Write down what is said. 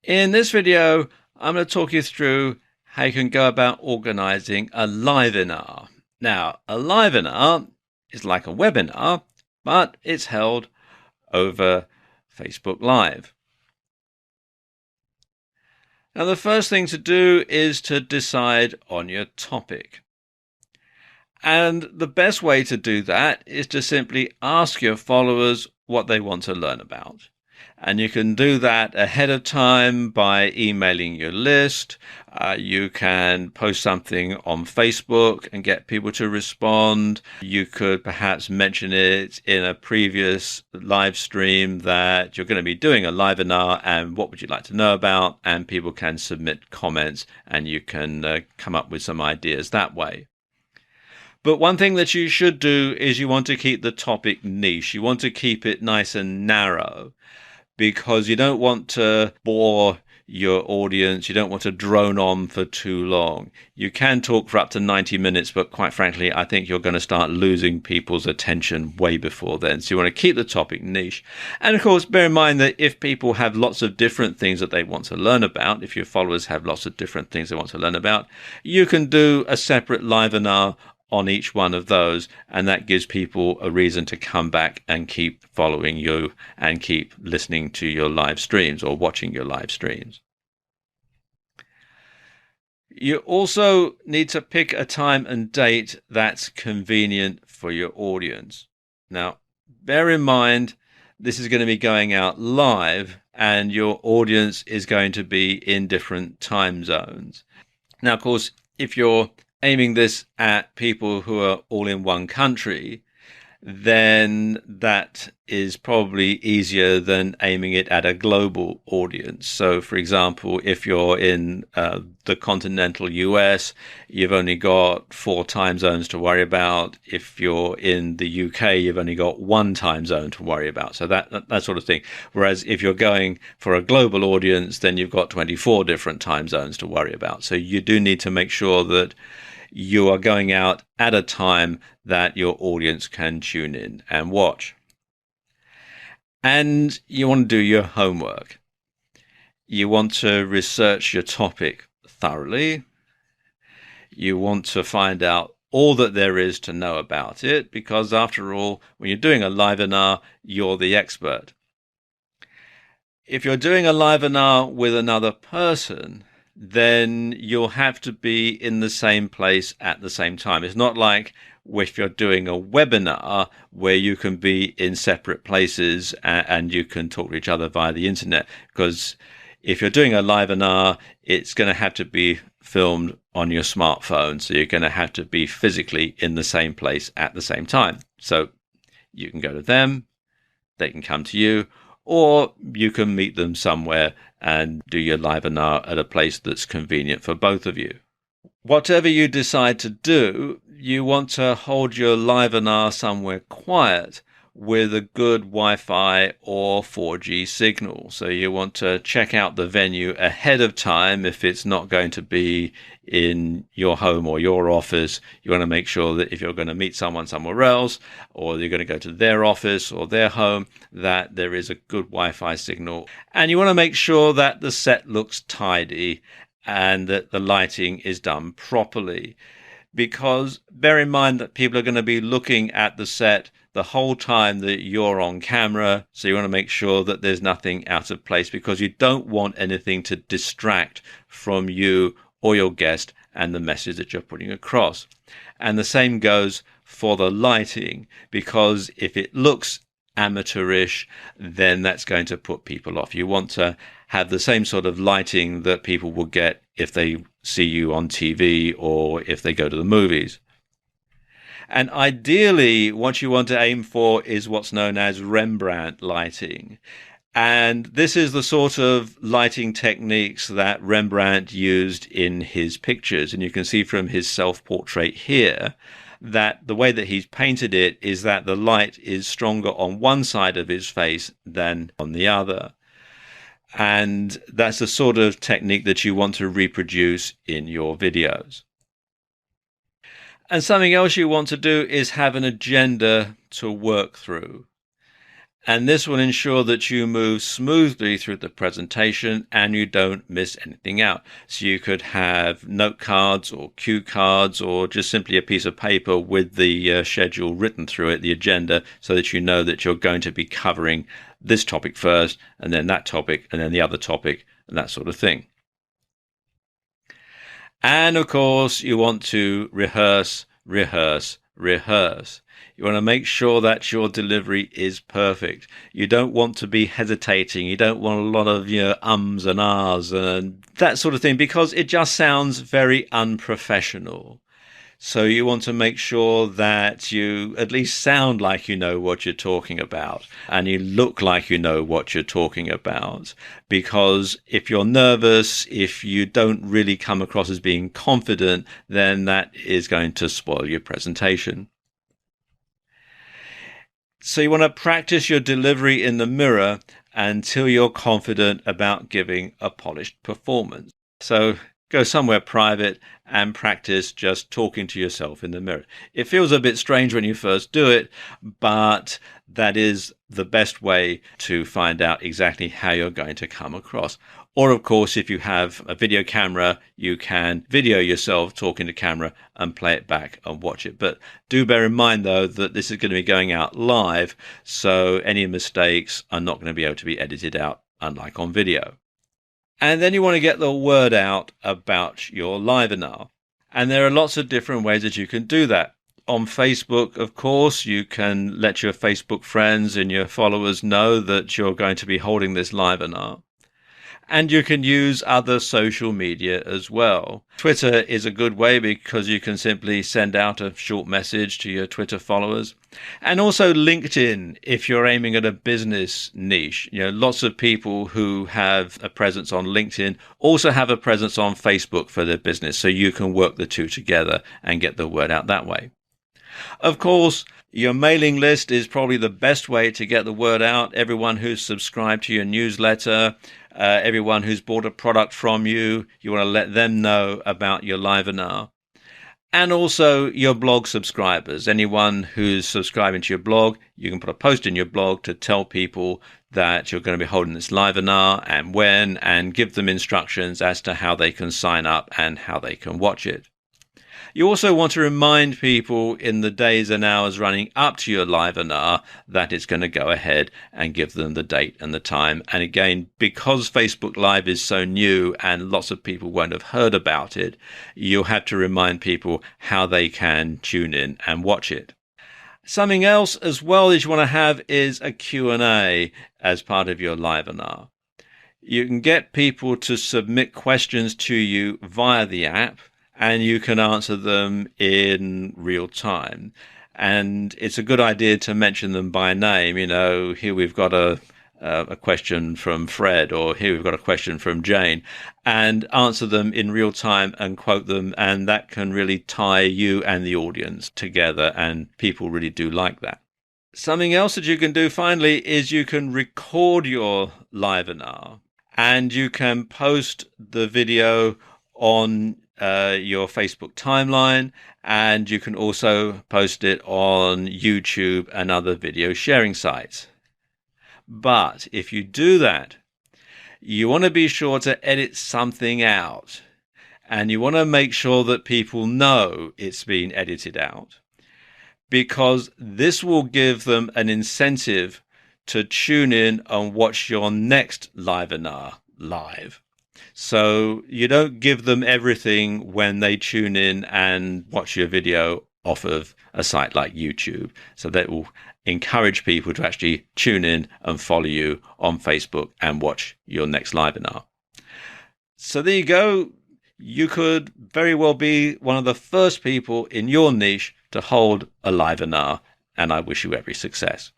In this video, I'm going to talk you through how you can go about organizing a livenar. Now, a livenar is like a webinar, but it's held over Facebook Live. Now, the first thing to do is to decide on your topic. And the best way to do that is to simply ask your followers what they want to learn about. And you can do that ahead of time by emailing your list. You can post something on Facebook and get people to respond. You could perhaps mention it in a previous live stream that you're going to be doing a livenar and what would you like to know about, and people can submit comments and you can come up with some ideas that way. But one thing that you should do is you want to keep the topic niche. You want to keep it nice and narrow, because you don't want to bore your audience. You don't want to drone on for too long. You can talk for up to 90 minutes, but quite frankly, I think you're going to start losing people's attention way before then. So you want to keep the topic niche. And of course, bear in mind that if people have lots of different things that they want to learn about, if your followers have lots of different things they want to learn about, you can do a separate livenar on each one of those, and that gives people a reason to come back and keep following you and keep listening to your live streams or watching your live streams. You also need to pick a time and date that's convenient for your audience. Now, bear in mind, this is going to be going out live and your audience is going to be in different time zones. Now, of course, if you're aiming this at people who are all in one country, then that is probably easier than aiming it at a global audience. So, for example, if you're in the continental US, you've only got 4 time zones to worry about. If you're in the UK, you've only got 1 time zone to worry about. So that sort of thing. Whereas if you're going for a global audience, then you've got 24 different time zones to worry about. So you do need to make sure that you are going out at a time that your audience can tune in and watch. And you want to do your homework. You want to research your topic thoroughly. You want to find out all that there is to know about it, because after all, when you're doing a livenar, you're the expert. If you're doing a livenar with another person, then you'll have to be in the same place at the same time. It's not like if you're doing a webinar where you can be in separate places and you can talk to each other via the internet, because if you're doing a livenar, it's going to have to be filmed on your smartphone. So you're going to have to be physically in the same place at the same time. So you can go to them, they can come to you, or you can meet them somewhere and do your livenar at a place that's convenient for both of you. Whatever you decide to do, you want to hold your livenar somewhere quiet with a good Wi-Fi or 4G signal. So you want to check out the venue ahead of time. If it's not going to be in your home or your office, you want to make sure that if you're going to meet someone somewhere else, or you're going to go to their office or their home, that there is a good Wi-Fi signal. And you want to make sure that the set looks tidy and that the lighting is done properly. Because bear in mind that people are going to be looking at the set the whole time that you're on camera. So you want to make sure that there's nothing out of place, because you don't want anything to distract from you or your guest and the message that you're putting across. And the same goes for the lighting, because if it looks amateurish, then that's going to put people off. You want to have the same sort of lighting that people will get if they see you on TV or if they go to the movies. And ideally, what you want to aim for is what's known as Rembrandt lighting. And this is the sort of lighting techniques that Rembrandt used in his pictures. And you can see from his self-portrait here that the way that he's painted it is that the light is stronger on one side of his face than on the other. And that's the sort of technique that you want to reproduce in your videos. And something else you want to do is have an agenda to work through. And this will ensure that you move smoothly through the presentation and you don't miss anything out. So you could have note cards or cue cards or just simply a piece of paper with the schedule written through it, the agenda, so that you know that you're going to be covering this topic first and then that topic and then the other topic and that sort of thing. And of course, you want to rehearse, rehearse, rehearse. You want to make sure that your delivery is perfect. You don't want to be hesitating. You don't want a lot of, ums and ahs and that sort of thing, because it just sounds very unprofessional. So you want to make sure that you at least sound like you know what you're talking about and you look like you know what you're talking about. Because if you're nervous, if you don't really come across as being confident, then that is going to spoil your presentation. So you want to practice your delivery in the mirror until you're confident about giving a polished performance. So go somewhere private and practice just talking to yourself in the mirror. It feels a bit strange when you first do it, but that is the best way to find out exactly how you're going to come across. Or, of course, if you have a video camera, you can video yourself talking to camera and play it back and watch it. But do bear in mind, though, that this is going to be going out live, so any mistakes are not going to be able to be edited out, unlike on video. And then you want to get the word out about your livenar. And there are lots of different ways that you can do that. On Facebook, of course, you can let your Facebook friends and your followers know that you're going to be holding this livenar. And you can use other social media as well. Twitter is a good way because you can simply send out a short message to your Twitter followers. And also LinkedIn, if you're aiming at a business niche. Lots of people who have a presence on LinkedIn also have a presence on Facebook for their business. So you can work the two together and get the word out that way. Of course, your mailing list is probably the best way to get the word out. Everyone who's subscribed to your newsletter, everyone who's bought a product from you, you want to let them know about your livenar. And also your blog subscribers. Anyone who's subscribing to your blog, you can put a post in your blog to tell people that you're going to be holding this livenar and when, and give them instructions as to how they can sign up and how they can watch it. You also want to remind people in the days and hours running up to your livenar that it's going to go ahead and give them the date and the time. And again, because Facebook Live is so new and lots of people won't have heard about it, you'll have to remind people how they can tune in and watch it. Something else as well that you want to have is a Q&A as part of your livenar. You can get people to submit questions to you via the app, and you can answer them in real time. And it's a good idea to mention them by name. Here we've got a question from Fred, or here we've got a question from Jane, and answer them in real time and quote them. And that can really tie you and the audience together. And people really do like that. Something else that you can do finally is you can record your livenar, and you can post the video on your Facebook timeline, and you can also post it on YouTube and other video sharing sites. But if you do that, you want to be sure to edit something out, and you want to make sure that people know it's been edited out, because this will give them an incentive to tune in and watch your next livenar live. So you don't give them everything when they tune in and watch your video off of a site like YouTube. So that will encourage people to actually tune in and follow you on Facebook and watch your next livenar. So there you go. You could very well be one of the first people in your niche to hold a livenar, and I wish you every success.